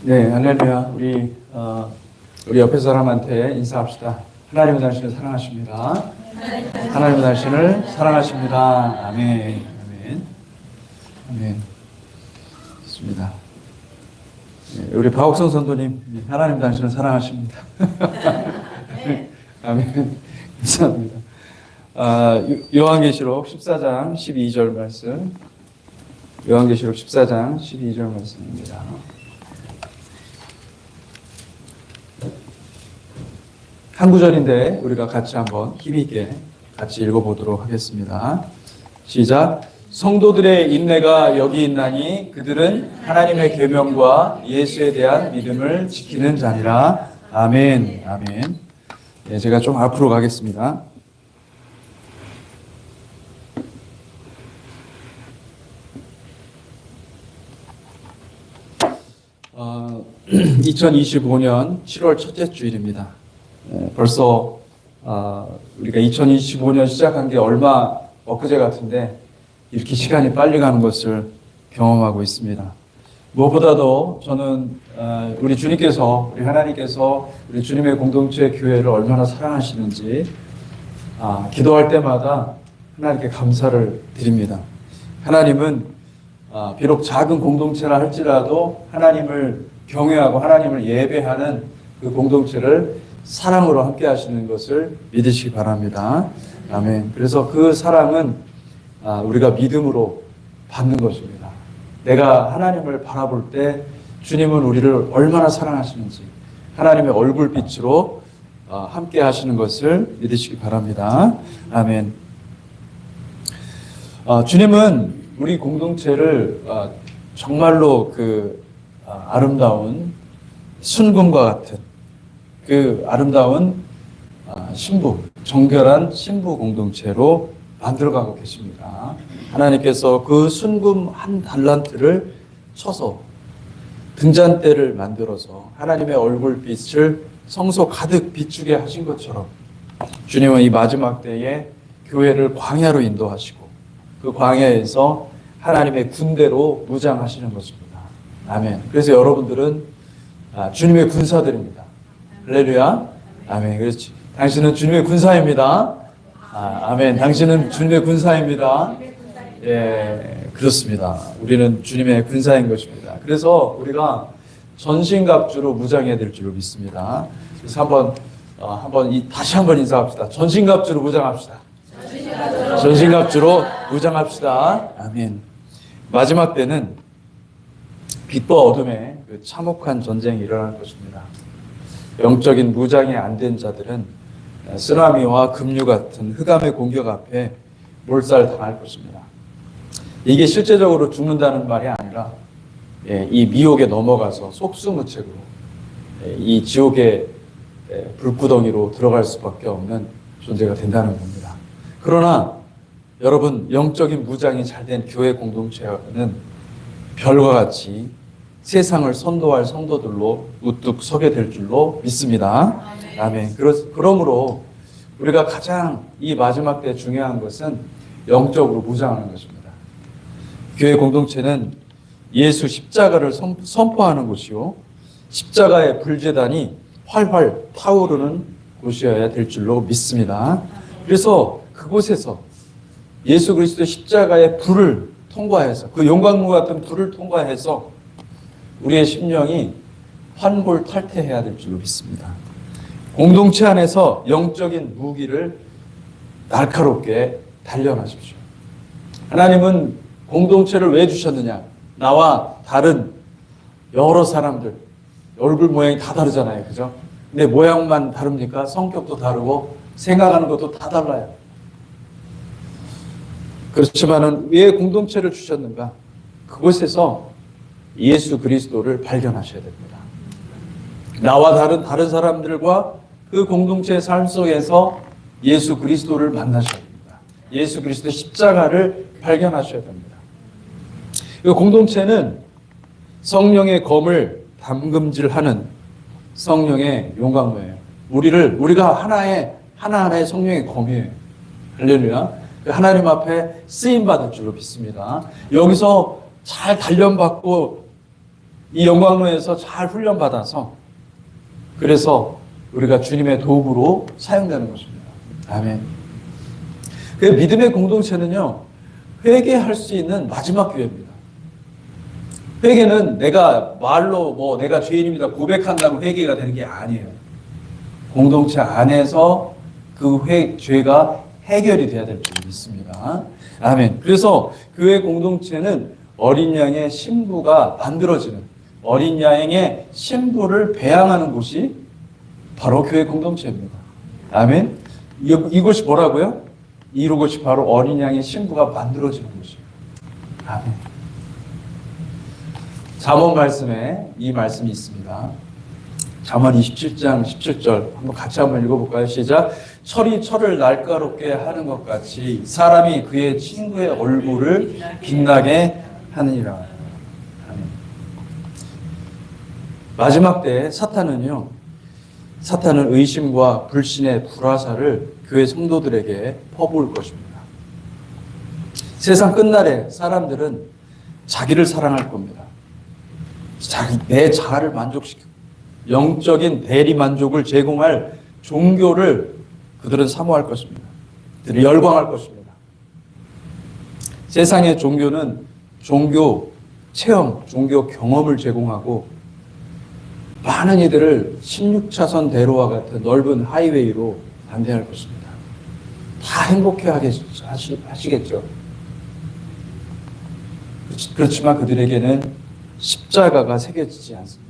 네, 할렐루야. 우리 옆에 사람한테 인사합시다. 하나님은 당신을 사랑하십니다. 하나님은 당신을 사랑하십니다. 아멘. 아멘. 아멘. 좋습니다. 네, 우리 박옥성 선도님, 하나님 당신을 사랑하십니다. 아멘. 감사합니다. 요한계시록 14장 12절 말씀. 요한계시록 14장 12절 말씀입니다. 한 구절인데 우리가 같이 한번 힘있게 같이 읽어보도록 하겠습니다. 시작. 성도들의 인내가 여기 있나니 그들은 하나님의 계명과 예수에 대한 믿음을 지키는 자니라. 아멘. 아멘. 네, 제가 좀 앞으로 가겠습니다. 2025년 7월 첫째 주일입니다. 벌써 우리가 2025년 시작한 게 엊그제 같은데 이렇게 시간이 빨리 가는 것을 경험하고 있습니다. 무엇보다도 저는 우리 주님께서, 우리 하나님께서 우리 주님의 공동체 교회를 얼마나 사랑하시는지 기도할 때마다 하나님께 감사를 드립니다. 하나님은 비록 작은 공동체라 할지라도 하나님을 경외하고 하나님을 예배하는 그 공동체를 사랑으로 함께 하시는 것을 믿으시기 바랍니다. 아멘. 그래서 그 사랑은 우리가 믿음으로 받는 것입니다. 내가 하나님을 바라볼 때 주님은 우리를 얼마나 사랑하시는지 하나님의 얼굴빛으로 함께 하시는 것을 믿으시기 바랍니다. 아멘. 주님은 우리 공동체를 정말로 아름다운 순금과 같은 그 아름다운 신부, 정결한 신부 공동체로 만들어가고 계십니다. 하나님께서 그 순금 한 달란트를 쳐서 등잔대를 만들어서 하나님의 얼굴빛을 성소 가득 비추게 하신 것처럼 주님은 이 마지막 때에 교회를 광야로 인도하시고 그 광야에서 하나님의 군대로 무장하시는 것입니다. 아멘. 그래서 여러분들은 주님의 군사들입니다. 할렐루야. 아멘. 그렇지. 당신은 주님의 군사입니다. 아멘. 당신은 주님의 군사입니다. 예, 그렇습니다. 우리는 주님의 군사인 것입니다. 그래서 우리가 전신갑주로 무장해야 될 줄로 믿습니다. 그래서 다시 한번 인사합시다. 전신갑주로 무장합시다. 전신갑주로 무장합시다. 아멘. 마지막 때는 빛과 어둠의 그 참혹한 전쟁이 일어날 것입니다. 영적인 무장이 안 된 자들은 쓰나미와 급류 같은 흑암의 공격 앞에 몰살당할 것입니다. 이게 실제적으로 죽는다는 말이 아니라 이 미혹에 넘어가서 속수무책으로 이 지옥의 불구덩이로 들어갈 수밖에 없는 존재가 된다는 겁니다. 그러나 여러분, 영적인 무장이 잘된 교회 공동체는 별과 같이 세상을 선도할 성도들로 우뚝 서게 될 줄로 믿습니다. 아멘. 그러므로 우리가 가장 이 마지막 때 중요한 것은 영적으로 무장하는 것입니다. 교회 공동체는 예수 십자가를 선포하는 곳이요, 십자가의 불제단이 활활 타오르는 곳이어야 될 줄로 믿습니다. 그래서 그곳에서 예수 그리스도의 십자가의 불을 통과해서, 그 용광로 같은 불을 통과해서 우리의 심령이 환골탈태해야 될 줄로 믿습니다. 공동체 안에서 영적인 무기를 날카롭게 단련하십시오. 하나님은 공동체를 왜 주셨느냐? 나와 다른 여러 사람들, 얼굴 모양이 다 다르잖아요. 그죠? 근데 모양만 다릅니까? 성격도 다르고 생각하는 것도 다 달라요. 그렇지만은 왜 공동체를 주셨는가? 그곳에서 예수 그리스도를 발견하셔야 됩니다. 나와 다른 사람들과 그 공동체의 삶 속에서 예수 그리스도를 만나셔야 됩니다. 예수 그리스도의 십자가를 발견하셔야 됩니다. 이 공동체는 성령의 검을 담금질하는 성령의 용광로예요. 우리가 하나하나의 성령의 검이에요. 할렐루야. 하나님 앞에 쓰임받을 줄로 믿습니다. 여기서 잘 단련받고 이 영광로에서 잘 훈련받아서 그래서 우리가 주님의 도구로 사용되는 것입니다. 아멘. 그 믿음의 공동체는요, 회개할 수 있는 마지막 기회입니다. 회개는 내가 말로 내가 죄인입니다 고백한다고 회개가 되는 게 아니에요. 공동체 안에서 그 죄가 해결이 돼야 될 줄 믿습니다. 아멘. 그래서 교회 공동체는 어린 양의 신부가 만들어지는, 어린 양의 신부를 배양하는 곳이 바로 교회 공동체입니다. 아멘. 이곳이 뭐라고요? 이곳이 바로 어린 양의 신부가 만들어지는 곳이에요. 아멘. 잠언 말씀에 이 말씀이 있습니다. 잠언 27장 17절 한번 같이 한번 읽어볼까요? 시작. 철이 철을 날카롭게 하는 것 같이 사람이 그의 친구의 얼굴을 빛나게 하느니라. 아멘. 마지막 때에 사탄은 의심과 불신의 불화살을 교회 성도들에게 퍼부을 것입니다. 세상 끝날에 사람들은 자기를 사랑할 겁니다. 내 자아를 만족시키고 영적인 대리 만족을 제공할 종교를 그들은 사모할 것입니다. 그들은 열광할 것입니다. 세상의 종교는 종교 체험, 종교 경험을 제공하고 많은 이들을 16차선 대로와 같은 넓은 하이웨이로 안내할 것입니다. 다 행복해 하시겠죠. 그렇지만 그들에게는 십자가가 새겨지지 않습니다.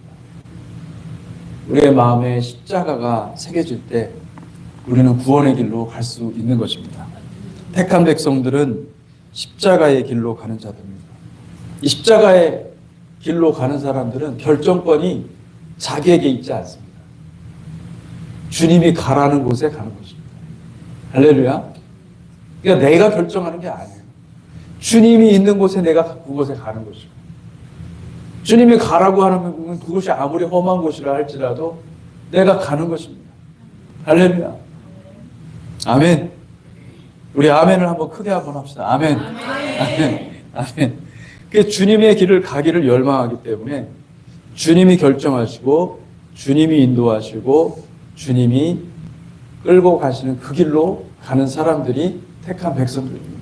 우리의 마음에 십자가가 새겨질 때 우리는 구원의 길로 갈 수 있는 것입니다. 택한 백성들은 십자가의 길로 가는 자들입니다. 이 십자가의 길로 가는 사람들은 결정권이 자기에게 있지 않습니다. 주님이 가라는 곳에 가는 것입니다. 할렐루야. 그러니까 내가 결정하는 게 아니에요. 주님이 있는 곳에 내가 그곳에 가는 것이고, 주님이 가라고 하는 그곳이 아무리 험한 곳이라 할지라도 내가 가는 것입니다. 할렐루야. 아멘. 우리 아멘을 한번 크게 한번 합시다. 아멘. 아멘. 아멘. 그 주님의 길을 가기를 열망하기 때문에 주님이 결정하시고 주님이 인도하시고 주님이 끌고 가시는 그 길로 가는 사람들이 택한 백성들입니다.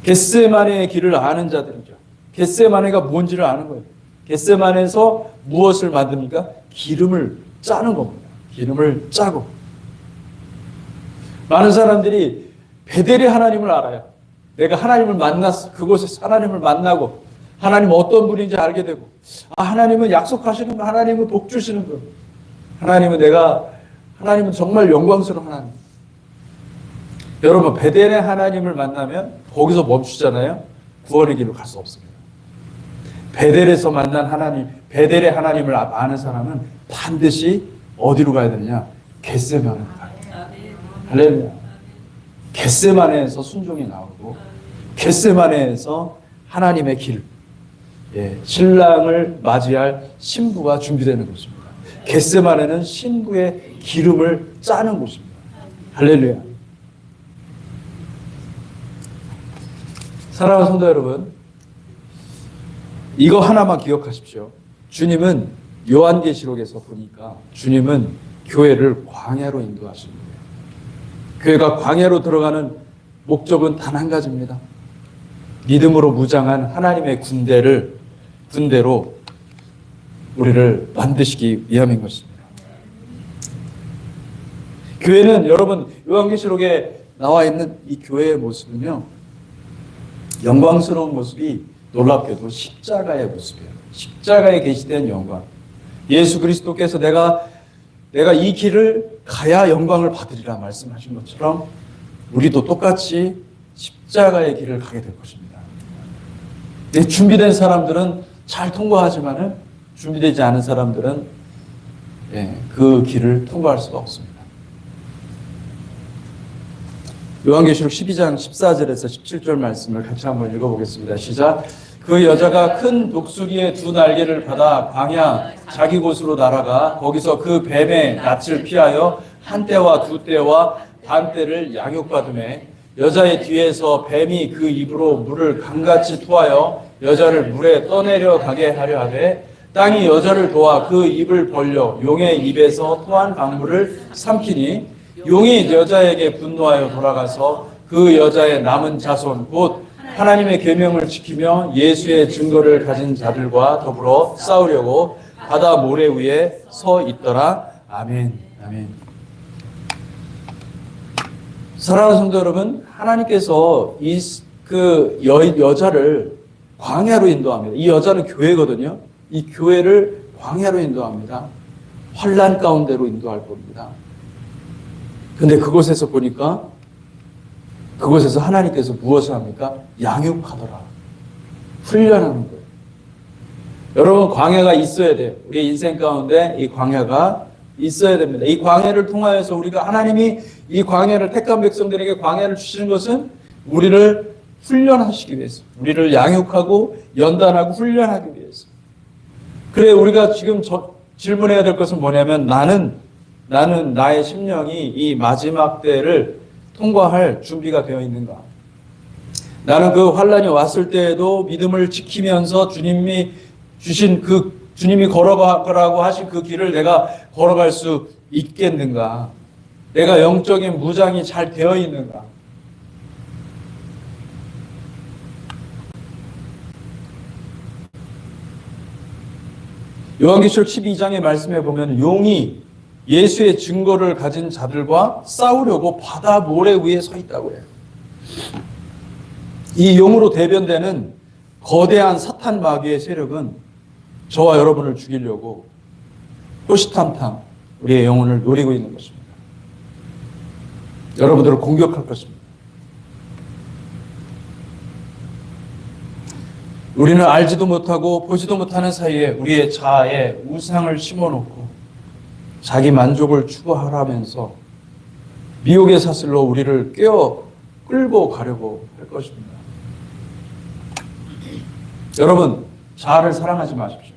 겟세마네의 길을 아는 자들이죠. 겟세마네가 뭔지를 아는 거예요. 겟세마네에서 무엇을 만듭니까? 기름을 짜는 겁니다. 기름을 짜고. 많은 사람들이 베델의 하나님을 알아요. 내가 하나님을 만났어. 그곳에서 하나님을 만나고 하나님 어떤 분인지 알게 되고, 하나님은 약속하시는 분, 하나님은 복 주시는 분, 하나님은 정말 영광스러운 하나님. 여러분, 베델의 하나님을 만나면 거기서 멈추잖아요. 구원의 길로 갈 수 없습니다. 베델에서 만난 하나님, 베델의 하나님을 아는 사람은 반드시 어디로 가야 되느냐? 겟세마네로 가야 돼요. 할렐루야. 겟세마네에서 순종이 나오고, 겟세마네에서 하나님의 길, 신랑을 맞이할 신부가 준비되는 곳입니다. 겟세마네는 신부의 기름을 짜는 곳입니다. 할렐루야. 사랑하는 성도 여러분, 이거 하나만 기억하십시오. 주님은 요한계시록에서 보니까 주님은 교회를 광야로 인도하시는 거예요. 교회가 광야로 들어가는 목적은 단 한 가지입니다. 믿음으로 무장한 하나님의 군대로 우리를 만드시기 위함인 것입니다. 교회는 여러분, 요한계시록에 나와 있는 이 교회의 모습은요, 영광스러운 모습이 놀랍게도 십자가의 모습이에요. 십자가에 계시된 영광. 예수 그리스도께서 내가 이 길을 가야 영광을 받으리라 말씀하신 것처럼 우리도 똑같이 십자가의 길을 가게 될 것입니다. 준비된 사람들은 잘 통과하지만은 준비되지 않은 사람들은 그 길을 통과할 수가 없습니다. 요한계시록 12장 14절에서 17절 말씀을 같이 한번 읽어보겠습니다. 시작. 그 여자가 큰 독수리의 두 날개를 받아 광야 자기 곳으로 날아가 거기서 그 뱀의 낯을 피하여 한 때와 두 때와 반 때를 양육받으매 여자의 뒤에서 뱀이 그 입으로 물을 강같이 토하여 여자를 물에 떠내려 가게 하려 하되 땅이 여자를 도와 그 입을 벌려 용의 입에서 토한 강물을 삼키니 용이 여자에게 분노하여 돌아가서 그 여자의 남은 자손 곧 하나님의 계명을 지키며 예수의 증거를 가진 자들과 더불어 싸우려고 바다 모래 위에 서 있더라. 아멘. 아멘. 사랑하는 성도 여러분, 하나님께서 여자를 광야로 인도합니다. 이 여자는 교회거든요. 이 교회를 광야로 인도합니다. 환난 가운데로 인도할 겁니다. 근데 그곳에서 보니까 그곳에서 하나님께서 무엇을 합니까? 양육하더라. 훈련하는 거예요. 여러분, 광야가 있어야 돼요. 우리 인생 가운데 이 광야가 있어야 됩니다. 이 광야를 통하여서 우리가 하나님이 이 광야를 택한 백성들에게 광야를 주시는 것은 우리를 훈련하시기 위해서, 우리를 양육하고 연단하고 훈련하기 위해서. 그래, 우리가 지금 질문해야 될 것은 뭐냐면 나는 나의 심령이 이 마지막 때를 통과할 준비가 되어 있는가? 나는 그 환란이 왔을 때에도 믿음을 지키면서 주님이 주신 주님이 걸어가라고 하신 그 길을 내가 걸어갈 수 있겠는가? 내가 영적인 무장이 잘 되어 있는가? 요한계시록 12장의 말씀에 보면 용이 예수의 증거를 가진 자들과 싸우려고 바다 모래 위에 서 있다고 해요. 이 용으로 대변되는 거대한 사탄 마귀의 세력은 저와 여러분을 죽이려고 호시탐탐 우리의 영혼을 노리고 있는 것입니다. 여러분들을 공격할 것입니다. 우리는 알지도 못하고 보지도 못하는 사이에 우리의 자아에 우상을 심어놓고 자기 만족을 추구하라면서 미혹의 사슬로 우리를 끌고 가려고 할 것입니다. 여러분, 자아를 사랑하지 마십시오.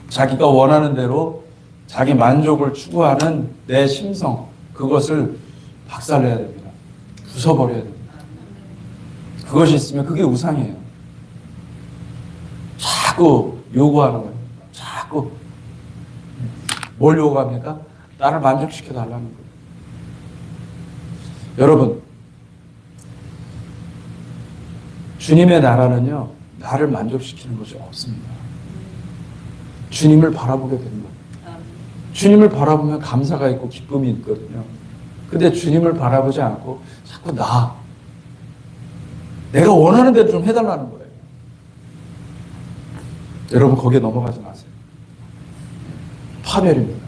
자기가 원하는 대로 자기 만족을 추구하는 내 심성, 그것을 박살내야 됩니다. 부숴버려야 됩니다. 그것이 있으면 그게 우상이에요. 자꾸 요구하는 거예요. 자꾸 뭘 요구합니까? 나를 만족시켜 달라는 거예요. 여러분, 주님의 나라는요, 나를 만족시키는 것이 없습니다. 주님을 바라보게 됩니다. 주님을 바라보면 감사가 있고 기쁨이 있거든요. 근데 주님을 바라보지 않고 자꾸 내가 원하는 대로 좀 해달라는 거예요. 여러분, 거기에 넘어가지 마세요. 파멸입니다.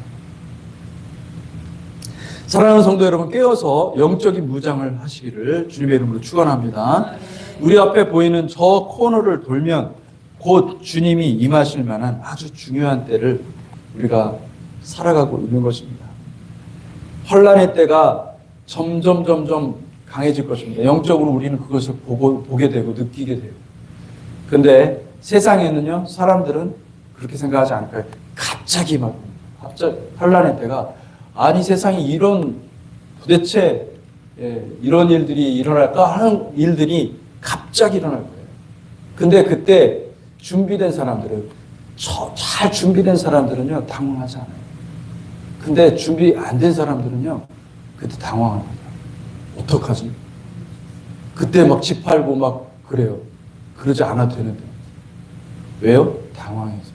사랑하는 성도 여러분, 깨어서 영적인 무장을 하시기를 주님의 이름으로 축원합니다. 우리 앞에 보이는 저 코너를 돌면 곧 주님이 임하실 만한 아주 중요한 때를 우리가 살아가고 있는 것입니다. 환란의 때가 점점 강해질 것입니다. 영적으로 우리는 그것을 보게 되고 느끼게 돼요. 근데 세상에는요, 사람들은 그렇게 생각하지 않을까요? 갑자기 환란의 때가, 아니 세상에 도대체 이런 일들이 일어날까 하는 일들이 갑자기 일어날 거예요. 근데 그때 준비된 사람들은, 잘 준비된 사람들은요, 당황하지 않아요. 근데 준비 안 된 사람들은요, 그때 당황합니다. 어떡하지? 그때 막 집 팔고 막 그래요. 그러지 않아도 되는데. 왜요? 당황해서.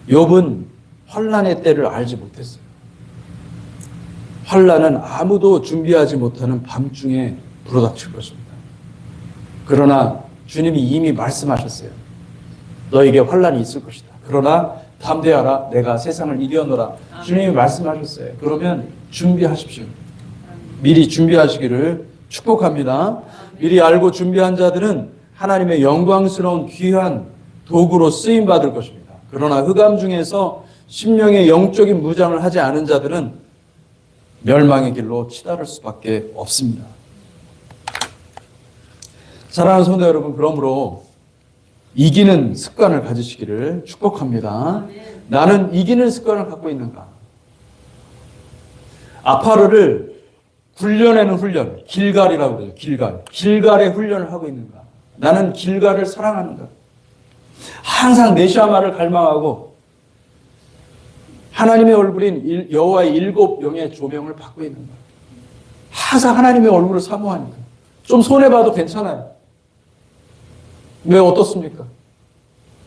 욥은 환란의 때를 알지 못했어요. 환란은 아무도 준비하지 못하는 밤중에 불어닥칠 것입니다. 그러나 주님이 이미 말씀하셨어요. 너에게 환란이 있을 것이다. 그러나 담대하라. 내가 세상을 이겨노라. 주님이 말씀하셨어요. 그러면 준비하십시오. 미리 준비하시기를 축복합니다. 미리 알고 준비한 자들은 하나님의 영광스러운 귀한 도구로 쓰임받을 것입니다. 그러나 흑암 중에서 심령의 영적인 무장을 하지 않은 자들은 멸망의 길로 치달을 수밖에 없습니다. 사랑하는 성도 여러분, 그러므로 이기는 습관을 가지시기를 축복합니다. 나는 이기는 습관을 갖고 있는가? 아파르를 훈련하는 훈련, 길갈이라고 그러죠. 길갈의 훈련을 하고 있는가? 나는 길가를 사랑하는가? 항상 메시아만을 갈망하고 하나님의 얼굴인 여호와의 7영의 조명을 받고 있는 거예요. 항상 하나님의 얼굴을 사모하니까. 좀 손해봐도 괜찮아요. 왜 어떻습니까?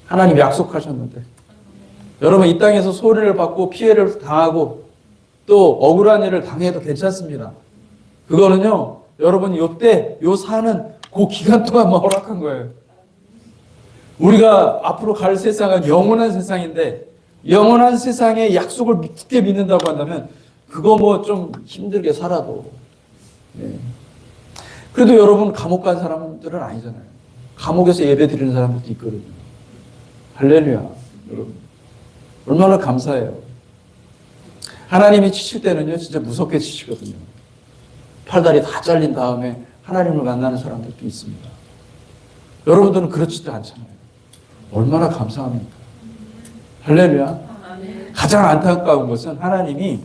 하나님 약속하셨는데. 여러분 이 땅에서 손해를 받고 피해를 당하고 또 억울한 일을 당해도 괜찮습니다. 그거는요, 여러분 요때 요 사는 그 기간 동안만 허락한 거예요. 우리가 앞으로 갈 세상은 영원한 세상인데 영원한 세상의 약속을 굳게 믿는다고 한다면 그거 뭐 좀 힘들게 살아도 그래도 여러분 감옥 간 사람들은 아니잖아요. 감옥에서 예배 드리는 사람들도 있거든요. 할렐루야. 여러분 얼마나 감사해요. 하나님이 치실 때는요 진짜 무섭게 치시거든요. 팔다리 다 잘린 다음에 하나님을 만나는 사람들도 있습니다. 여러분들은 그렇지도 않잖아요. 얼마나 감사합니까? 할렐루야. 가장 안타까운 것은 하나님이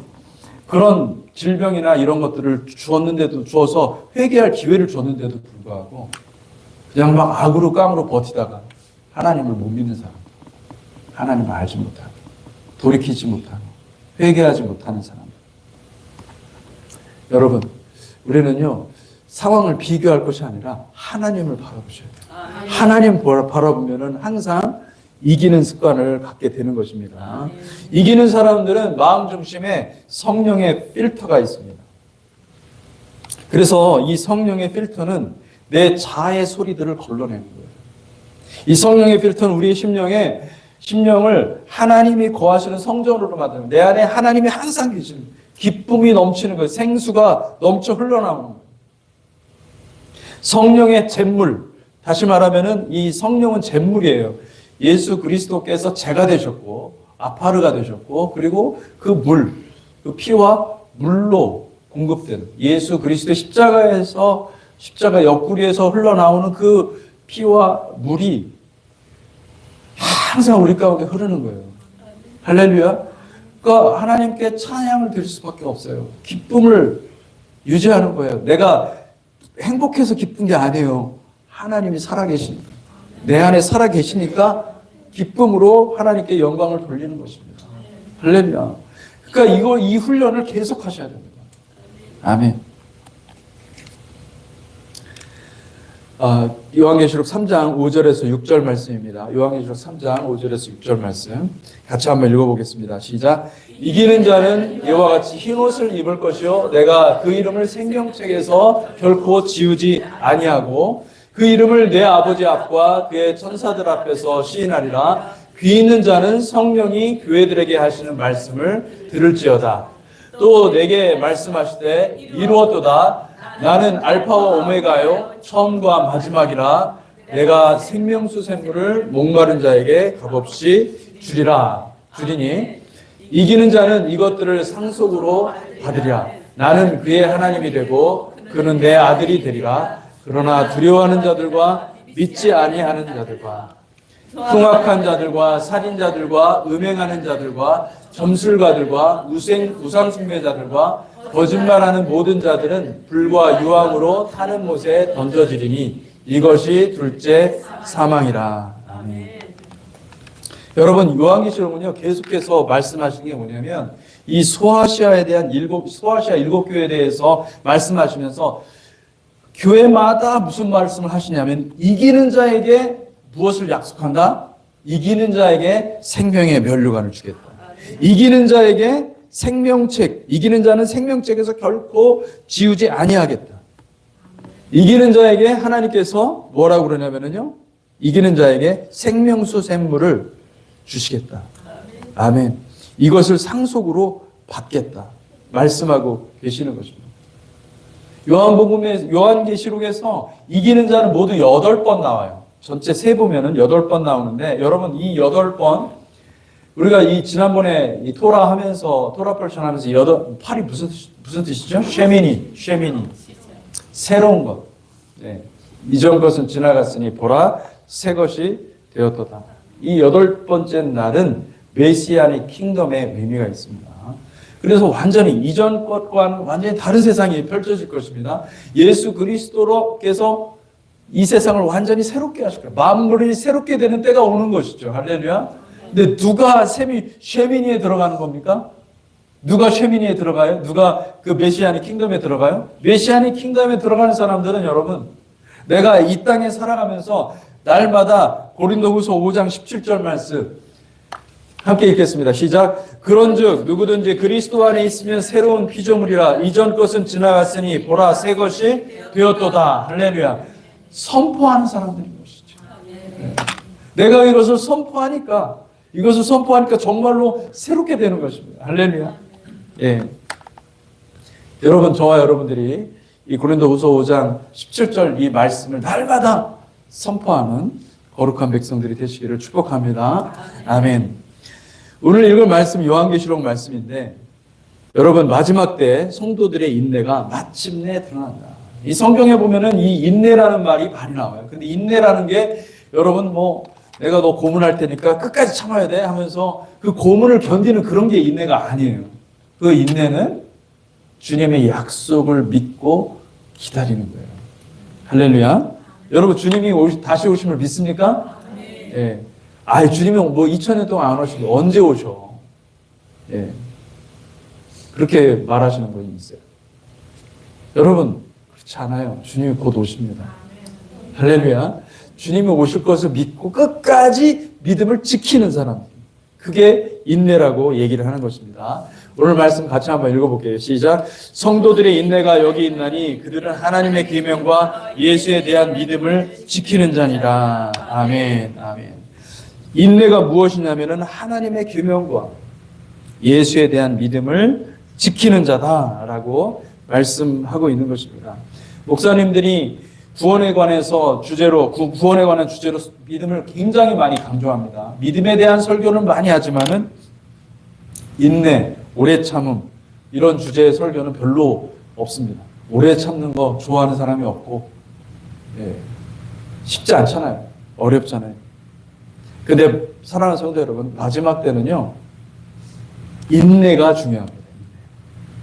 그런 질병이나 이런 것들을 주어서 회개할 기회를 줬는데도 불구하고 그냥 막 악으로 깡으로 버티다가 하나님을 못 믿는 사람, 하나님을 알지 못하고 돌이키지 못하고 회개하지 못하는 사람. 여러분 우리는요 상황을 비교할 것이 아니라 하나님을 바라보셔야 돼요. 하나님 바라보면은 항상 이기는 습관을 갖게 되는 것입니다. 이기는 사람들은 마음 중심에 성령의 필터가 있습니다. 그래서 이 성령의 필터는 내 자아의 소리들을 걸러내는 거예요. 이 성령의 필터는 우리의 심령을 하나님이 거하시는 성전으로 만드는 내 안에 하나님이 항상 계시는 기쁨이 넘치는 거예요. 생수가 넘쳐 흘러나오는 거예요. 성령의 잿물, 다시 말하면은 이 성령은 잿물이에요. 예수 그리스도께서 제가 되셨고 아파르가 되셨고 그리고 그 물, 그 피와 물로 공급된 예수 그리스도의 십자가 옆구리에서 흘러나오는 그 피와 물이 항상 우리 가운데 흐르는 거예요. 할렐루야. 그러니까 하나님께 찬양을 드릴 수밖에 없어요. 기쁨을 유지하는 거예요. 내가 행복해서 기쁜 게 아니에요. 하나님이 살아계시니까. 내 안에 살아계시니까 기쁨으로 하나님께 영광을 돌리는 것입니다. 할렐루야. 그러니까 이 훈련을 계속 하셔야 됩니다. 아멘. 요한계시록 3장 5절에서 6절 말씀입니다. 요한계시록 3장 5절에서 6절 말씀 같이 한번 읽어보겠습니다. 시작. 이기는 자는 이와 같이 흰 옷을 입을 것이요 내가 그 이름을 생명책에서 결코 지우지 아니하고 그 이름을 내 아버지 앞과 그의 천사들 앞에서 시인하리라. 귀 있는 자는 성령이 교회들에게 하시는 말씀을 들을지어다. 또 내게 말씀하시되 이루었도다. 나는 알파와 오메가요 처음과 마지막이라. 내가 생명수 샘물을 목마른 자에게 값없이 주리니 이기는 자는 이것들을 상속으로 받으리라. 나는 그의 하나님이 되고 그는 내 아들이 되리라. 그러나 두려워하는 자들과 믿지 아니하는 자들과 흉악한 자들과 살인자들과 음행하는 자들과 점술가들과 우상 숭배자들과 거짓말하는 모든 자들은 불과 유황으로 타는 못에 던져지리니 이것이 둘째 사망이라. 아멘. 여러분 요한계시록은요 계속해서 말씀하시는 게 뭐냐면 이 소아시아에 대한 소아시아 7교회에 대해서 말씀하시면서 교회마다 무슨 말씀을 하시냐면 이기는 자에게 무엇을 약속한다? 이기는 자에게 생명의 면류관을 주겠다. 이기는 자에게 생명책, 이기는 자는 생명책에서 결코 지우지 아니하겠다. 이기는 자에게 하나님께서 뭐라고 그러냐면요, 이기는 자에게 생명수 샘물을 주시겠다. 아멘. 이것을 상속으로 받겠다. 말씀하고 계시는 것입니다. 요한계시록에서 이기는 자는 모두 8번 나와요. 전체 세보면은 8번 나오는데, 여러분 이 8번, 우리가 이 지난번에 이 토라 하면서, 토라 펄션 하면서 8이 무슨 뜻이죠? 쉐미니. 새로운 것. 네. 이전 것은 지나갔으니 보라, 새 것이 되었도다. 이 8번째 날은 메시아닉 킹덤의 의미가 있습니다. 그래서 완전히 이전 것과는 완전히 다른 세상이 펼쳐질 것입니다. 예수 그리스도께서 이 세상을 완전히 새롭게 하실 거예요. 만물이 새롭게 되는 때가 오는 것이죠. 할렐루야. 근데 누가 쉐미니에 들어가는 겁니까? 누가 쉐미니에 들어가요? 누가 그 메시아닉 킹덤에 들어가요? 메시아닉 킹덤에 들어가는 사람들은 여러분, 내가 이 땅에 살아가면서 날마다 고린도후서 5장 17절 말씀 함께 읽겠습니다. 시작. 그런즉 누구든지 그리스도 안에 있으면 새로운 피조물이라 이전 것은 지나갔으니 보라 새 것이 되었도다. 할렐루야. 선포하는 사람들인 것이죠. 네. 내가 이것을 선포하니까 정말로 새롭게 되는 것입니다. 할렐루야. 예. 여러분, 저와 여러분들이 이 고린도후서 5장 17절 이 말씀을 날마다 선포하는 거룩한 백성들이 되시기를 축복합니다. 아멘. 오늘 읽을 말씀 요한계시록 말씀인데, 여러분, 마지막 때 성도들의 인내가 마침내 드러난다. 이 성경에 보면은 이 인내라는 말이 많이 나와요. 근데 인내라는 게 여러분 내가 너 고문할 테니까 끝까지 참아야 돼 하면서 그 고문을 견디는 그런 게 인내가 아니에요. 그 인내는 주님의 약속을 믿고 기다리는 거예요. 할렐루야. 여러분, 주님이 다시 오심을 믿습니까? 예. 주님이 2000년 동안 안 오시고 언제 오셔? 예. 그렇게 말하시는 분이 있어요. 여러분, 그렇지 않아요. 주님이 곧 오십니다. 할렐루야. 주님이 오실 것을 믿고 끝까지 믿음을 지키는 사람. 그게 인내라고 얘기를 하는 것입니다. 오늘 말씀 같이 한번 읽어볼게요. 시작. 성도들의 인내가 여기 있나니 그들은 하나님의 계명과 예수에 대한 믿음을 지키는 자니라. 아멘. 아멘. 인내가 무엇이냐면은 하나님의 계명과 예수에 대한 믿음을 지키는 자다라고 말씀하고 있는 것입니다. 목사님들이 구원에 관한 주제로 믿음을 굉장히 많이 강조합니다. 믿음에 대한 설교는 많이 하지만은 인내, 오래 참음 이런 주제의 설교는 별로 없습니다. 오래 참는 거 좋아하는 사람이 없고, 쉽지 않잖아요. 어렵잖아요. 근데 사랑하는 성도 여러분, 마지막 때는요, 인내가 중요합니다.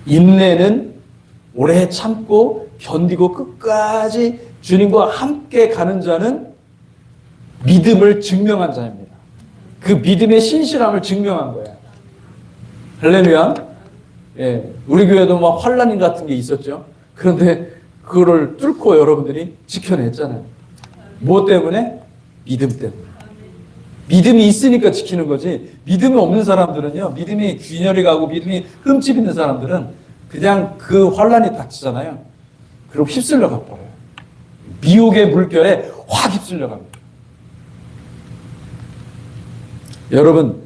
인내는 오래 참고 견디고 끝까지 주님과 함께 가는 자는 믿음을 증명한 자입니다. 그 믿음의 신실함을 증명한 거예요. 할렐루야. 예, 우리 교회도 환란 같은 게 있었죠. 그런데 그거를 뚫고 여러분들이 지켜냈잖아요. 뭐 때문에? 믿음 때문에. 믿음이 있으니까 지키는 거지. 믿음이 없는 사람들은요, 믿음이 균열이 가고 믿음이 흠집 있는 사람들은 그냥 그 환란이 닥치잖아요. 그리고 휩쓸려 가버려요. 미혹의 물결에 확 휩쓸려 갑니다. 여러분,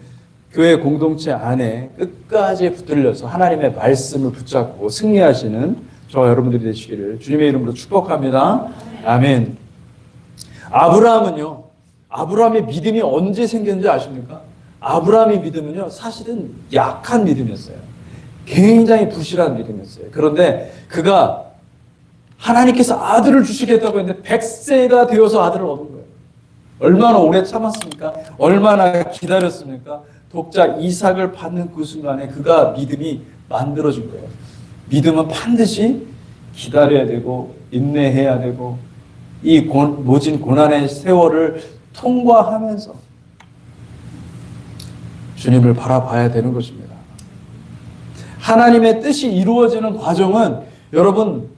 교회 공동체 안에 끝까지 붙들려서 하나님의 말씀을 붙잡고 승리하시는 저와 여러분들이 되시기를 주님의 이름으로 축복합니다. 아멘. 아브라함의 믿음이 언제 생겼는지 아십니까? 아브라함의 믿음은요, 사실은 약한 믿음이었어요. 굉장히 부실한 믿음이었어요. 그런데 그가 하나님께서 아들을 주시겠다고 했는데 100세가 되어서 아들을 얻은 거예요. 얼마나 오래 참았습니까? 얼마나 기다렸습니까? 독자 이삭을 받는 그 순간에 그가 믿음이 만들어진 거예요. 믿음은 반드시 기다려야 되고 인내해야 되고 이 모진 고난의 세월을 통과하면서 주님을 바라봐야 되는 것입니다. 하나님의 뜻이 이루어지는 과정은 여러분,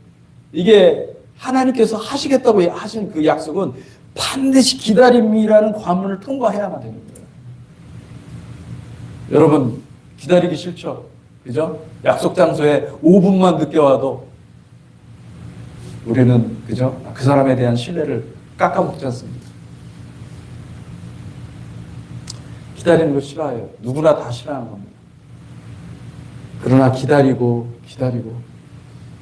이게 하나님께서 하시겠다고 하신 그 약속은 반드시 기다림이라는 관문을 통과해야만 되는 거예요. 여러분, 기다리기 싫죠? 그죠? 약속 장소에 5분만 늦게 와도 우리는, 그죠? 그 사람에 대한 신뢰를 깎아먹지 않습니다. 기다리는 거 싫어해요. 누구나 다 싫어하는 겁니다. 그러나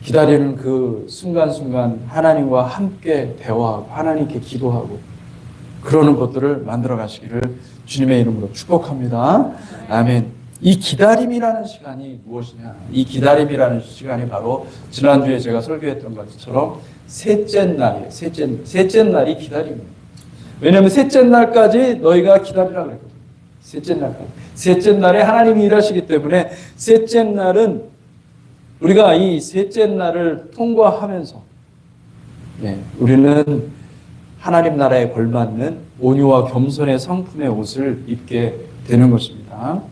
기다리는 그 순간순간 하나님과 함께 대화하고 하나님께 기도하고 그러는 것들을 만들어 가시기를 주님의 이름으로 축복합니다. 아멘. 이 기다림이라는 시간이 무엇이냐? 이 기다림이라는 시간이 바로 지난주에 제가 설교했던 것처럼 셋째 날이에요. 셋째 날이 기다림이에요. 왜냐하면 셋째 날까지 너희가 기다리라 그랬거든요. 셋째 날까지. 셋째 날에 하나님이 일하시기 때문에 셋째 날은 우리가 이 셋째 날을 통과하면서 우리는 하나님 나라에 걸맞는 온유와 겸손의 성품의 옷을 입게 되는 것입니다.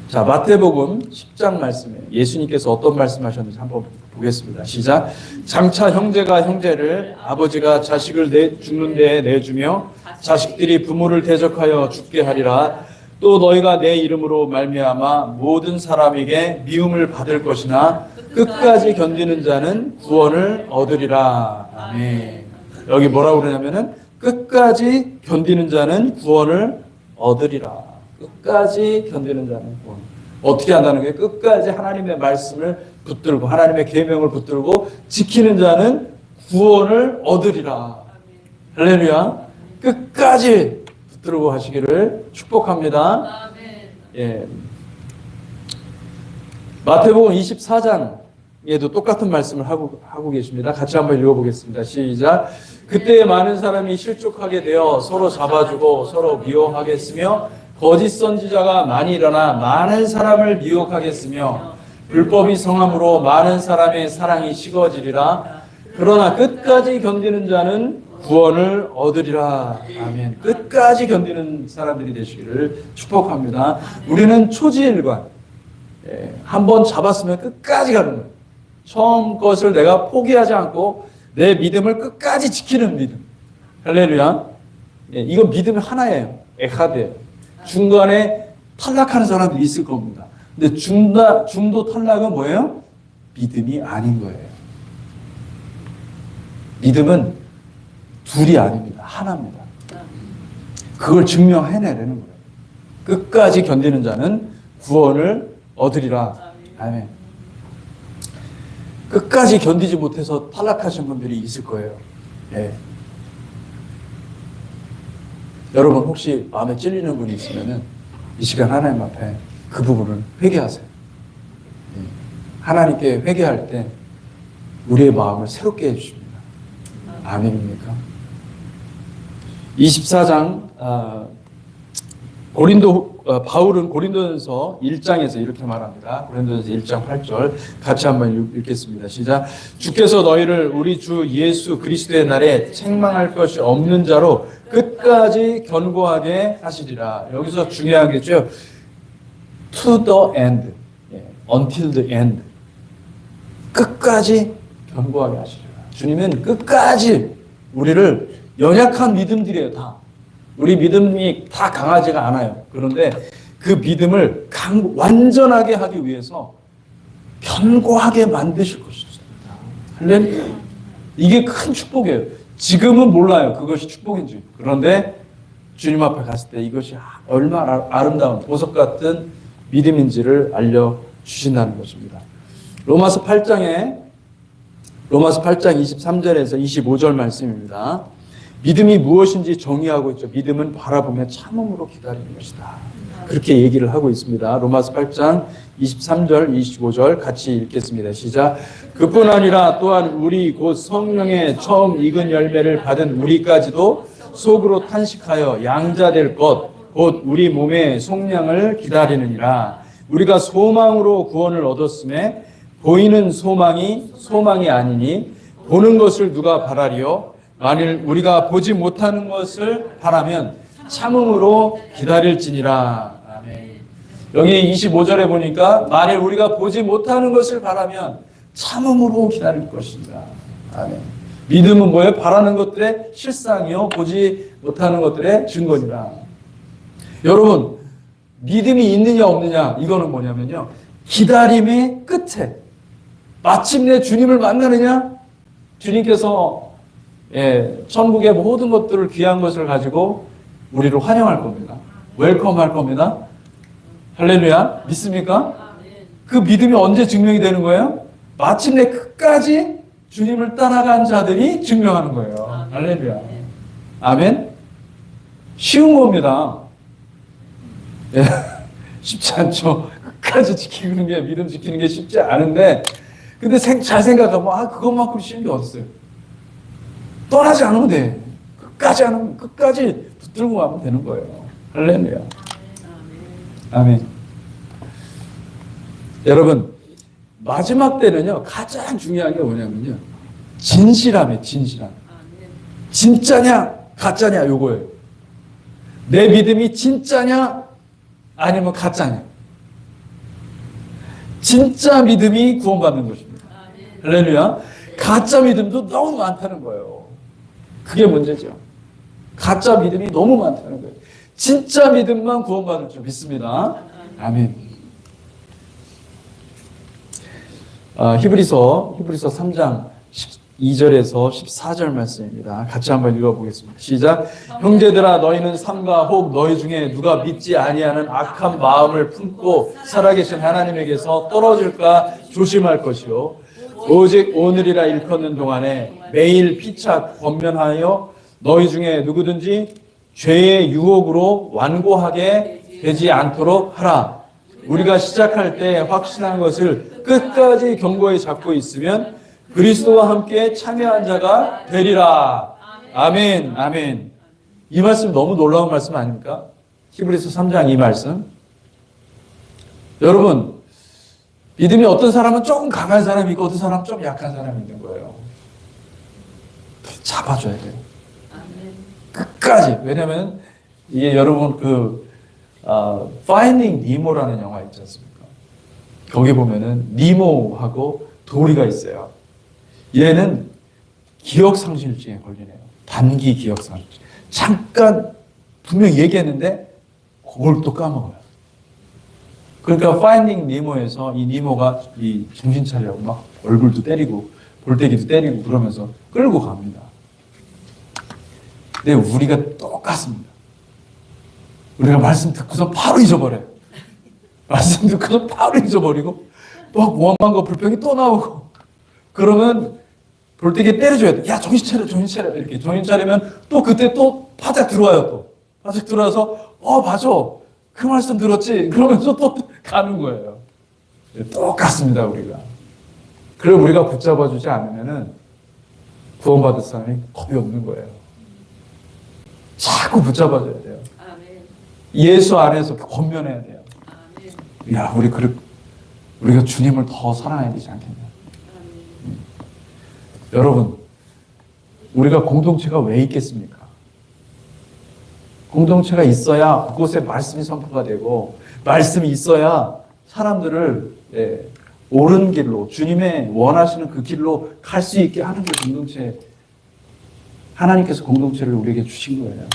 자, 마태복음 10장 말씀에 예수님께서 어떤 말씀하셨는지 한번 보겠습니다. 시작. 장차 형제가 형제를, 아버지가 자식을 죽는 데에 내주며 자식들이 부모를 대적하여 죽게 하리라. 또 너희가 내 이름으로 말미암아 모든 사람에게 미움을 받을 것이나 끝까지 견디는 자는 구원을 얻으리라. 아멘. 여기 뭐라고 그러냐면은 끝까지 견디는 자는 구원을 얻으리라. 끝까지 견디는 자는 구원. 어떻게 한다는 거예요? 끝까지 하나님의 말씀을 붙들고 하나님의 계명을 붙들고 지키는 자는 구원을 얻으리라. 할렐루야. 끝까지 붙들고 하시기를 축복합니다. 예. 마태복음 24장에도 똑같은 말씀을 하고 계십니다. 같이 한번 읽어보겠습니다. 시작. 그때 많은 사람이 실족하게 되어 서로 잡아주고 서로 미워하겠으며 거짓 선지자가 많이 일어나 많은 사람을 미혹하겠으며 불법이 성함으로 많은 사람의 사랑이 식어지리라. 그러나 끝까지 견디는 자는 구원을 얻으리라. 아멘. 끝까지 견디는 사람들이 되시기를 축복합니다. 우리는 초지일관. 한번 잡았으면 끝까지 가는 거예요. 처음 것을 내가 포기하지 않고 내 믿음을 끝까지 지키는 믿음. 할렐루야. 이건 믿음이 하나예요. 에카드예요. 중간에 탈락하는 사람들이 있을 겁니다. 근데 중도 탈락은 뭐예요? 믿음이 아닌 거예요. 믿음은 둘이 아닙니다. 하나입니다. 그걸 증명해내려는 거예요. 끝까지 견디는 자는 구원을 얻으리라. 아멘. 끝까지 견디지 못해서 탈락하신 분들이 있을 거예요. 예. 여러분 혹시 마음에 찔리는 분이 있으면 이 시간 하나님 앞에 그 부분을 회개하세요. 예. 하나님께 회개할 때 우리의 마음을 새롭게 해주십니다. 아멘입니까? 24장 바울은 고린도전서 1장에서 이렇게 말합니다. 고린도전서 1장 8절 같이 한번 읽겠습니다. 시작. 주께서 너희를 우리 주 예수 그리스도의 날에 책망할 것이 없는 자로 끝까지 견고하게 하시리라. 여기서 중요한 게죠. To the end. Until the end. 끝까지 견고하게 하시리라. 주님은 끝까지 우리를 연약한 믿음들이에요. 다. 우리 믿음이 다 강하지가 않아요. 그런데 그 믿음을 완전하게 하기 위해서 견고하게 만드실 것입니다. 할렐루야. 이게 큰 축복이에요. 지금은 몰라요. 그것이 축복인지. 그런데 주님 앞에 갔을 때 이것이 얼마나 아름다운 보석 같은 믿음인지를 알려주신다는 것입니다. 로마서 8장 23절에서 25절 말씀입니다. 믿음이 무엇인지 정의하고 있죠. 믿음은 바라보며 참음으로 기다리는 것이다. 그렇게 얘기를 하고 있습니다. 로마서 8장 23절, 25절 같이 읽겠습니다. 시작. 그뿐 아니라 또한 우리 곧 성령의 처음 익은 열매를 받은 우리까지도 속으로 탄식하여 양자될 것, 곧 우리 몸의 속량을 기다리느니라. 우리가 소망으로 구원을 얻었음에 보이는 소망이 아니니 보는 것을 누가 바라리요? 만일 우리가 보지 못하는 것을 바라면 참음으로 기다릴지니라. 아멘. 여기 25절에 보니까 만일 우리가 보지 못하는 것을 바라면 참음으로 기다릴 것입니다. 아멘. 믿음은 뭐예요? 바라는 것들의 실상이요, 보지 못하는 것들의 증거니라. 여러분, 믿음이 있느냐 없느냐 이거는 뭐냐면요, 기다림의 끝에 마침내 주님을 만나느냐, 주님께서 천국의 모든 것들을 귀한 것을 가지고 우리를 환영할 겁니다. 웰컴할 겁니다. 할렐루야. 믿습니까? 그 믿음이 언제 증명이 되는 거예요? 마침내 끝까지 주님을 따라간 자들이 증명하는 거예요. 할렐루야. 아멘. 쉬운 겁니다. 쉽지 않죠. 끝까지 지키는 게, 믿음 지키는 게 쉽지 않은데, 근데 잘 생각하면 그것만큼 쉬운 게 어딨어요. 떠나지 않으면 돼. 끝까지 붙들고 가면 되는 거예요. 할렐루야. 아멘. 여러분, 마지막 때는요, 가장 중요한 게 뭐냐면요, 진실함이에요. 진실함. 진짜냐 가짜냐 요거예요. 내 믿음이 진짜냐 아니면 가짜냐. 진짜 믿음이 구원받는 것입니다. 할렐루야. 가짜 믿음도 너무 많다는 거예요. 그게 문제죠. 가짜 믿음이 너무 많다는 거예요. 진짜 믿음만 구원받을 줄 믿습니다. 아멘. 히브리서 3장 12절에서 14절 말씀입니다. 같이 한번 읽어보겠습니다. 시작. 형제들아 너희는 삼가 혹 너희 중에 누가 믿지 아니하는 악한 마음을 품고 살아계신 하나님에게서 떨어질까 조심할 것이요. 오직 오늘이라 일컫는 동안에 매일 피차 권면하여 너희 중에 누구든지 죄의 유혹으로 완고하게 되지 않도록 하라. 우리가 시작할 때 확신한 것을 끝까지 견고히 잡고 있으면 그리스도와 함께 참여한 자가 되리라. 아멘, 아멘. 이 말씀 너무 놀라운 말씀 아닙니까? 히브리서 3장 이 말씀. 여러분, 믿음이 어떤 사람은 조금 강한 사람이 있고 어떤 사람은 좀 약한 사람이 있는 거예요. 잡아줘야 돼요. 끝까지. 왜냐면 이게 여러분 Finding Nemo라는 영화 있지 않습니까? 거기 보면은 니모하고 도리가 있어요. 얘는 기억상실증에 걸리네요. 단기 기억상실증. 잠깐 분명히 얘기했는데 그걸 또 까먹어요. 그러니까 Finding Nemo에서 이 니모가 이 정신 차리라고 막 얼굴도 때리고 볼때기도 때리고 그러면서 끌고 갑니다. 근데 우리가 똑같습니다. 우리가 말씀 듣고서 바로 잊어버려요. 말씀 듣고서 바로 잊어버리고 막 원망과 거 불평이 또 나오고 그러면 볼때기 때려줘야 돼. 야 정신 차려 정신 차려 이렇게 정신 차리면 또 그때 또 바짝 들어와요. 또 바짝 들어와서 맞아 그 말씀 들었지 그러면서 또 가는 거예요. 똑같습니다 우리가. 그럼 우리가 붙잡아주지 않으면은 구원받을 사람이 겁이 없는 거예요. 자꾸 붙잡아줘야 돼요. 예수 안에서 권면해야 돼요. 야, 우리가 주님을 더 사랑해야 되지 않겠냐. 여러분, 우리가 공동체가 왜 있겠습니까? 공동체가 있어야 그곳에 말씀이 선포가 되고, 말씀이 있어야 사람들을 옳은 길로, 주님의 원하시는 그 길로 갈 수 있게 하는 게 공동체, 하나님께서 공동체를 우리에게 주신 거예요.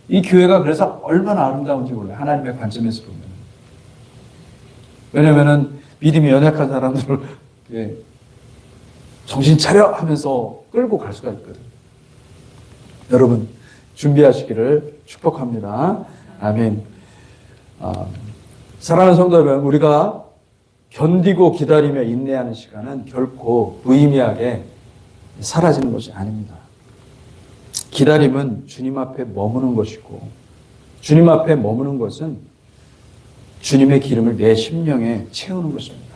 이 교회가 그래서 얼마나 아름다운지 몰라요. 하나님의 관점에서 보면. 왜냐면은 믿음이 연약한 사람들을 정신 차려 하면서 끌고 갈 수가 있거든요. 여러분 준비하시기를 축복합니다. 아멘. 사랑하는 성도 여러분, 우리가 견디고 기다리며 인내하는 시간은 결코 무의미하게 사라지는 것이 아닙니다. 기다림은 주님 앞에 머무는 것이고 주님 앞에 머무는 것은 주님의 기름을 내 심령에 채우는 것입니다.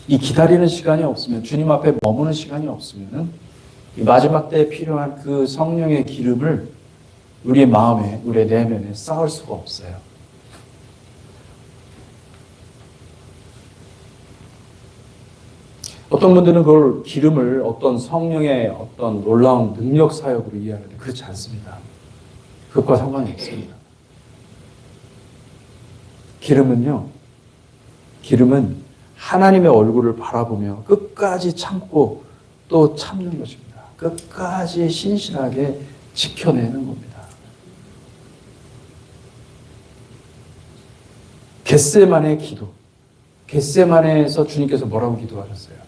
이 기다리는 시간이 없으면 주님 앞에 머무는 시간이 없으면 이 마지막 때에 필요한 그 성령의 기름을 우리의 마음에 우리의 내면에 쌓을 수가 없어요. 어떤 분들은 그걸 기름을 어떤 성령의 어떤 놀라운 능력 사역으로 이해하는데 그렇지 않습니다. 그것과 상관이 없습니다. 기름은 하나님의 얼굴을 바라보며 끝까지 참고 또 참는 것입니다. 끝까지 신실하게 지켜내는 겁니다. 겟세마네 기도. 겟세마네에서 주님께서 뭐라고 기도하셨어요?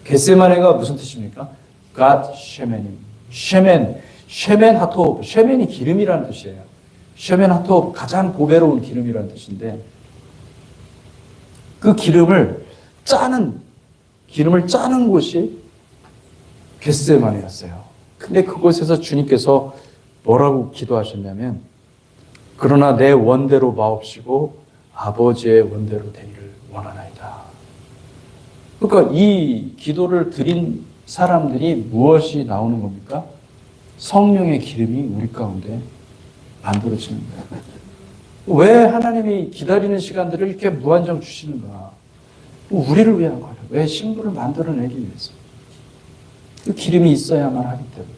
겟세마네가 무슨 뜻입니까? God shemenim. shemen 하토브. shemen이 기름이라는 뜻이에요. shemen 하토브 가장 보배로운 기름이라는 뜻인데 그 기름을 짜는 곳이 겟세마네였어요. 근데 그곳에서 주님께서 뭐라고 기도하셨냐면 그러나 내 원대로 마옵시고 아버지의 원대로 되기를 원하나이다. 그러니까 이 기도를 드린 사람들이 무엇이 나오는 겁니까? 성령의 기름이 우리 가운데 만들어지는 거예요. 왜 하나님이 기다리는 시간들을 이렇게 무한정 주시는가? 우리를 위한 거예요. 왜 신부를 만들어내기 위해서. 그 기름이 있어야만 하기 때문에.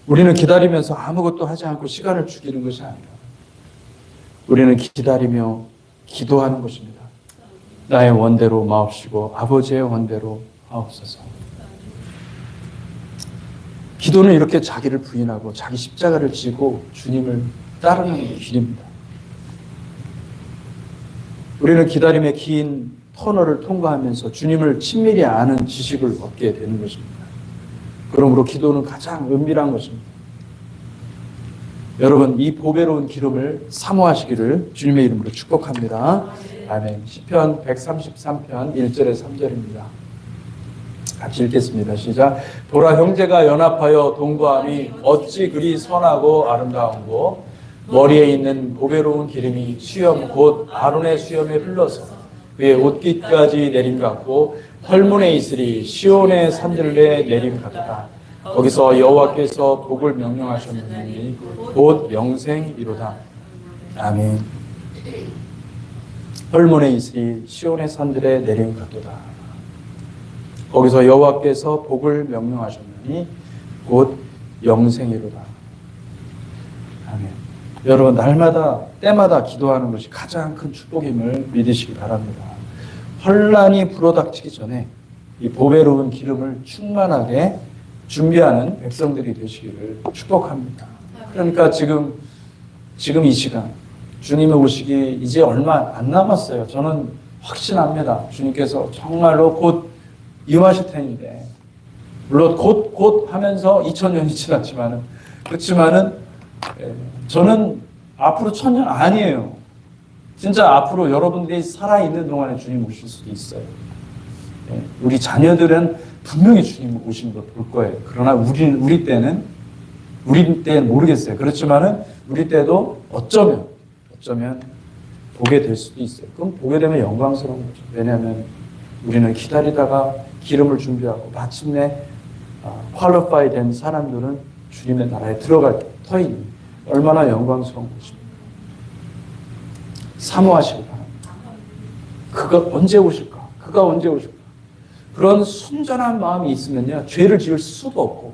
우리는 기다리면서 아무것도 하지 않고 시간을 죽이는 것이 아니라 우리는 기다리며 기도하는 것입니다. 나의 원대로 마옵시고 아버지의 원대로 하옵소서. 기도는 이렇게 자기를 부인하고 자기 십자가를 지고 주님을 따르는 길입니다. 우리는 기다림의 긴 터널을 통과하면서 주님을 친밀히 아는 지식을 얻게 되는 것입니다. 그러므로 기도는 가장 은밀한 것입니다. 여러분, 이 보배로운 기름을 사모하시기를 주님의 이름으로 축복합니다. 아멘. 시편 133편 1절에 3절입니다. 같이 읽겠습니다. 시작. 보라, 형제가 연합하여 동거함이 어찌 그리 선하고 아름다운고, 머리에 있는 보배로운 기름이 수염 곧 아론의 수염에 흘러서 그의 옷깃까지 내림 같고, 헐문에 있으리 시온의 산들에 내림 같다. 거기서 여호와께서 복을 명령하셨느니 곧 영생이로다. 아멘. 헐문에 있으리 시온의 산들에 내림 같도다. 거기서 여호와께서 복을 명령하셨느니 곧 영생이로다. 아멘. 여러분, 날마다 때마다 기도하는 것이 가장 큰 축복임을 믿으시기 바랍니다. 환난이 불어닥치기 전에 이 보배로운 기름을 충만하게 준비하는 백성들이 되시기를 축복합니다. 그러니까 지금 이 시간 주님이 오시기 이제 얼마 안 남았어요. 저는 확신합니다. 주님께서 정말로 곧 임하실 텐데, 물론 곧 하면서 2000년이 지났지만은, 그렇지만은 저는 앞으로 1000년 아니에요. 진짜 앞으로 여러분들이 살아있는 동안에 주님 오실 수도 있어요. 우리 자녀들은 분명히 주님 오신 걸 볼 거예요. 그러나 우리 때는 모르겠어요. 그렇지만은 우리 때도 어쩌면 보게 될 수도 있어요. 그럼 보게 되면 영광스러운 거죠. 왜냐하면 우리는 기다리다가 기름을 준비하고 마침내 퀄리파이 된 사람들은 주님의 나라에 들어갈 터이니 얼마나 영광스러운 것입니다. 사모하시기 바랍니다. 그가 언제 오실까? 그런 순전한 마음이 있으면요, 죄를 지을 수도 없고,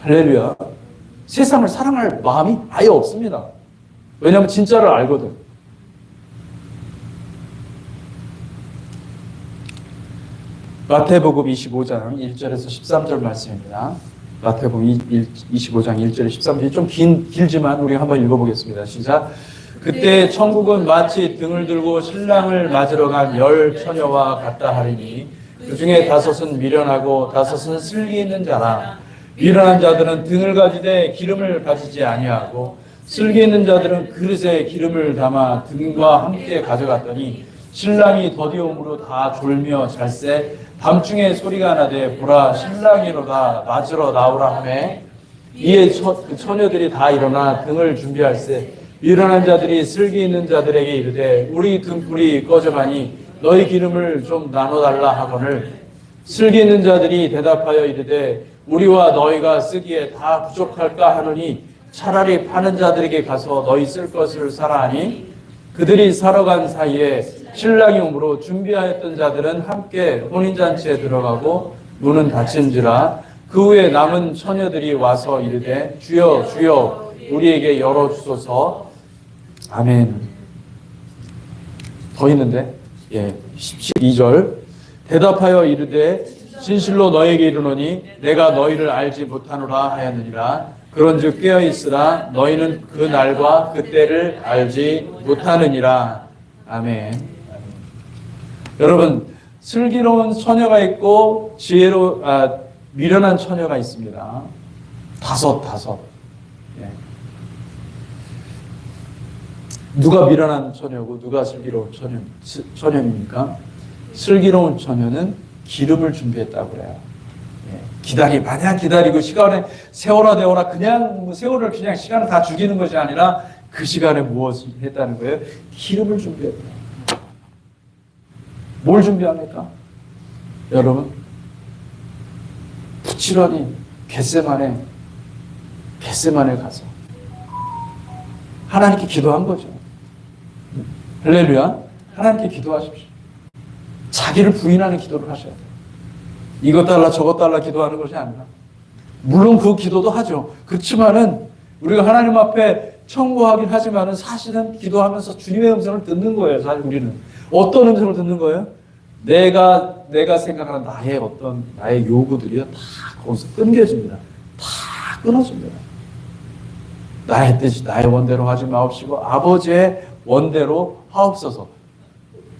할렐루야, 세상을 사랑할 마음이 아예 없습니다. 왜냐하면 진짜를 알거든. 마태복음 25장 1절에서 13절 말씀입니다. 마태복음 25장 1절에 13절이 좀 길지만 우리 한번 읽어보겠습니다. 시작. 그때 천국은 마치 등을 들고 신랑을 맞으러 간 10 처녀와 같다 하리니 그 중에 5은 미련하고 5은 슬기 있는 자라. 미련한 자들은 등을 가지되 기름을 가지지 아니하고 슬기 있는 자들은 그릇에 기름을 담아 등과 함께 가져갔더니 신랑이 더디움으로 다 졸며 잘새 밤중에 소리가 나되 보라 신랑이로다 맞으러 나오라 하매 이에 처녀들이 다 일어나 등을 준비할세 미련한 자들이 슬기 있는 자들에게 이르되 우리 등불이 꺼져가니 너희 기름을 좀 나눠달라 하거늘 슬기 있는 자들이 대답하여 이르되 우리와 너희가 쓰기에 다 부족할까 하노니 차라리 파는 자들에게 가서 너희 쓸 것을 사라 하니 그들이 사러 간 사이에 신랑이 오므로 준비하였던 자들은 함께 혼인잔치에 들어가고 문은 닫힌지라. 그 후에 남은 처녀들이 와서 이르되 주여 주여 우리에게 열어주소서. 아멘. 더 있는데 12절 대답하여 이르되 진실로 너에게 이르노니 내가 너희를 알지 못하노라 하였느니라. 그런즉 깨어있으라. 너희는 그 날과 그 때를 알지 못하느니라. 아멘. 여러분, 슬기로운 처녀가 있고 미련한 처녀가 있습니다. 다섯. 누가 미련한 처녀고 누가 슬기로운 처녀입니까? 슬기로운 처녀는 기름을 준비했다고 그래요. 마냥 기다리고 시간에 세월아 되어라 그냥 세월을 그냥 시간을 다 죽이는 것이 아니라 그 시간에 무엇을 했다는 거예요? 기름을 준비했다. 뭘 준비합니까? 여러분, 부지런히 겟세마네 가서 하나님께 기도한 거죠. 할렐루야. 하나님께 기도하십시오. 자기를 부인하는 기도를 하셔야 돼요. 이것 달라 저것 달라 기도하는 것이 아니라, 물론 그 기도도 하죠. 그렇지만은 우리가 하나님 앞에 청구하긴 하지만은 사실은 기도하면서 주님의 음성을 듣는 거예요. 사실 우리는 어떤 음성을 듣는 거예요? 내가 생각하는 나의 요구들이요 다 거기서 끊겨집니다. 다 끊어집니다. 나의 뜻이 나의 원대로 하지 마옵시고 아버지의 원대로 하옵소서.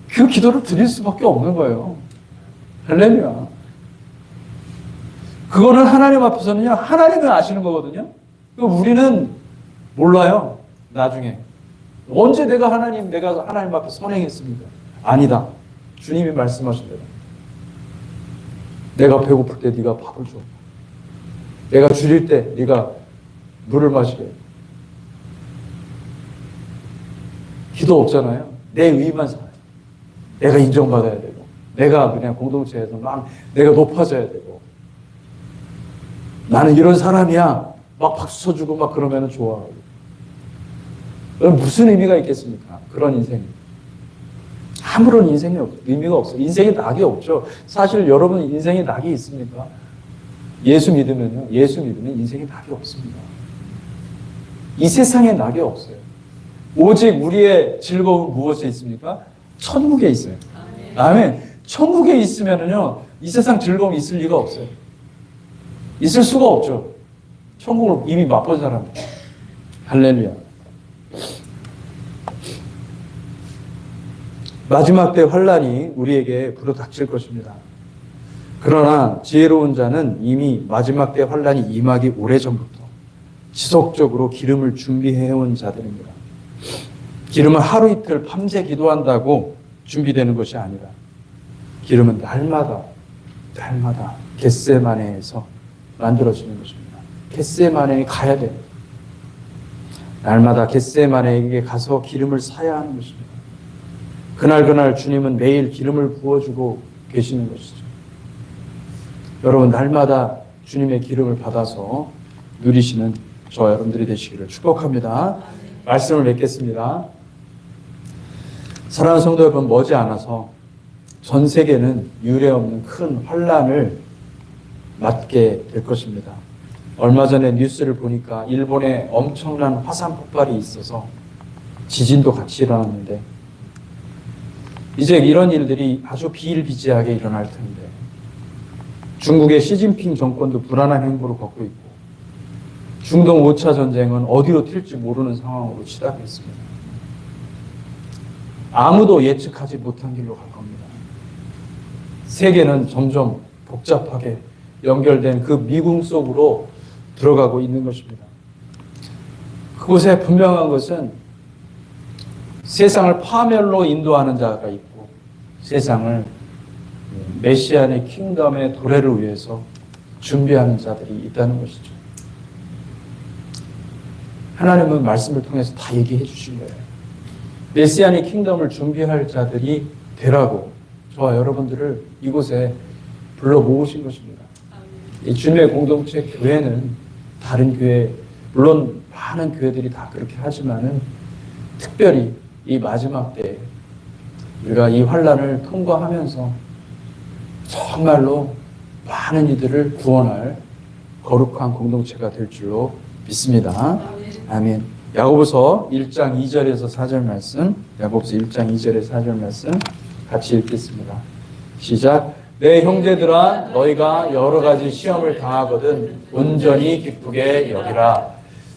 그 기도를 드릴 수밖에 없는 거예요. 할렐루야. 그거는 하나님 앞에서는요, 하나님이 아시는 거거든요. 우리는 몰라요. 나중에 언제 내가 하나님 앞에 선행했습니까? 아니다. 주님이 말씀하신 대로 내가 배고플 때 네가 밥을 줘. 내가 줄일 때 네가 물을 마시게. 기도 없잖아요. 내 의만 살아요. 내가 인정받아야 되고, 내가 그냥 공동체에서 막 내가 높아져야 되고, 나는 이런 사람이야. 막 박수 쳐주고 막 그러면 좋아하고. 무슨 의미가 있겠습니까? 그런 인생. 아무런 인생이 의미가 없어요. 인생에 낙이 없죠. 사실 여러분 인생에 낙이 있습니까? 예수 믿으면 인생에 낙이 없습니다. 이 세상에 낙이 없어요. 오직 우리의 즐거움은 무엇에 있습니까? 천국에 있어요. 아멘. 천국에 있으면은요, 이 세상 즐거움이 있을 리가 없어요. 있을 수가 없죠. 천국을 이미 맛본 사람. 할렐루야. 마지막 때 환란이 우리에게 불어닥칠 것입니다. 그러나 지혜로운 자는 이미 마지막 때 환란이 임하기 오래전부터 지속적으로 기름을 준비해온 자들입니다. 기름은 하루 이틀 밤새 기도한다고 준비되는 것이 아니라, 기름은 날마다 겟세마네에서 만들어지는 것입니다. 겟세마네에 가야 돼요. 날마다 겟세마네에게 가서 기름을 사야 하는 것입니다. 그날 주님은 매일 기름을 부어주고 계시는 것이죠. 여러분, 날마다 주님의 기름을 받아서 누리시는 저와 여러분들이 되시기를 축복합니다. 말씀을 맺겠습니다. 사랑하는 성도 여러분, 머지않아서 전 세계는 유례없는 큰 환란을 맞게 될 것입니다. 얼마 전에 뉴스를 보니까 일본에 엄청난 화산 폭발이 있어서 지진도 같이 일어났는데, 이제 이런 일들이 아주 비일비재하게 일어날 텐데, 중국의 시진핑 정권도 불안한 행보를 걷고 있고, 중동 5차 전쟁은 어디로 튈지 모르는 상황으로 치닫겠습니다. 아무도 예측하지 못한 길로 갈 겁니다. 세계는 점점 복잡하게 연결된 그 미궁 속으로 들어가고 있는 것입니다. 그곳에 분명한 것은 세상을 파멸로 인도하는 자가 있고, 세상을 메시아의 킹덤의 도래를 위해서 준비하는 자들이 있다는 것이죠. 하나님은 말씀을 통해서 다 얘기해 주신 거예요. 메시아의 킹덤을 준비할 자들이 되라고 저와 여러분들을 이곳에 불러 모으신 것입니다. 이 주님의 공동체 교회는 다른 교회, 물론 많은 교회들이 다 그렇게 하지만은 특별히 이 마지막 때에 우리가 이 환란을 통과하면서 정말로 많은 이들을 구원할 거룩한 공동체가 될 줄로 믿습니다. 아멘. 야고보서 1장 2절에서 4절 말씀, 야고보서 1장 2절에서 4절 말씀 같이 읽겠습니다. 시작. 내 형제들아, 너희가 여러 가지 시험을 당하거든 온전히 기쁘게 여기라.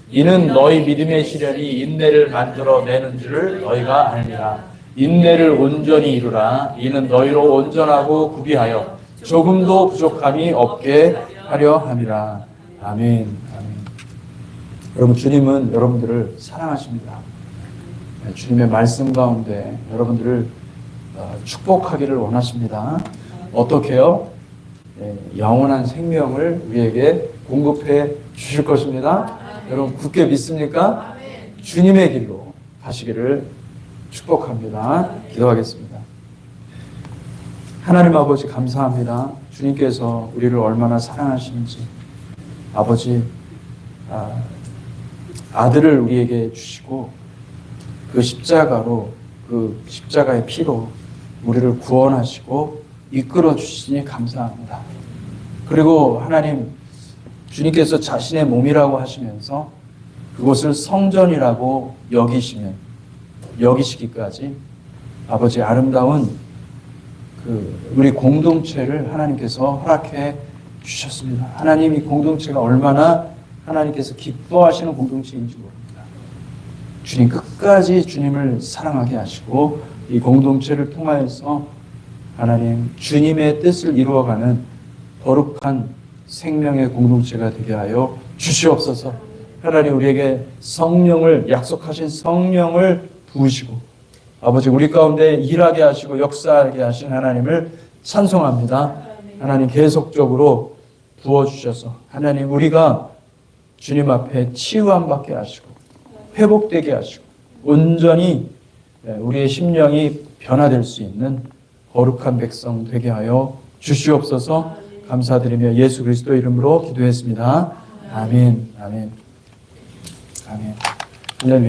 이는 너희 믿음의 시련이 인내를 만들어 내는 줄을 너희가 알리라. 인내를 온전히 이루라. 이는 너희로 온전하고 구비하여 조금도 부족함이 없게 하려 함이라. 아멘. 아멘. 여러분, 주님은 여러분들을 사랑하십니다. 주님의 말씀 가운데 여러분들을 축복하기를 원하십니다. 어떻게요? 영원한 생명을 우리에게 공급해 주실 것입니다. 여러분, 굳게 믿습니까? 주님의 길로 가시기를 축복합니다. 기도하겠습니다. 하나님 아버지, 감사합니다. 주님께서 우리를 얼마나 사랑하시는지. 아버지, 아들을 우리에게 주시고 그 십자가로 그 십자가의 피로 우리를 구원하시고 이끌어 주시니 감사합니다. 그리고 하나님, 주님께서 자신의 몸이라고 하시면서 그곳을 성전이라고 여기시기까지 아버지 아름다운 우리 공동체를 하나님께서 허락해 주셨습니다. 하나님, 이 공동체가 얼마나 하나님께서 기뻐하시는 공동체인지 모릅니다. 주님 끝까지 주님을 사랑하게 하시고 이 공동체를 통하여서 하나님 주님의 뜻을 이루어가는 거룩한 생명의 공동체가 되게 하여 주시옵소서. 하나님, 우리에게 성령을, 약속하신 성령을 부으시고 아버지 우리 가운데 일하게 하시고 역사하게 하신 하나님을 찬송합니다. 하나님, 계속적으로 부어주셔서 하나님, 우리가 주님 앞에 치유함 받게 하시고 회복되게 하시고 온전히 우리의 심령이 변화될 수 있는 거룩한 백성 되게 하여 주시옵소서. 감사드리며 예수 그리스도 이름으로 기도했습니다. 아멘. 아멘. 아멘. 할렐루야.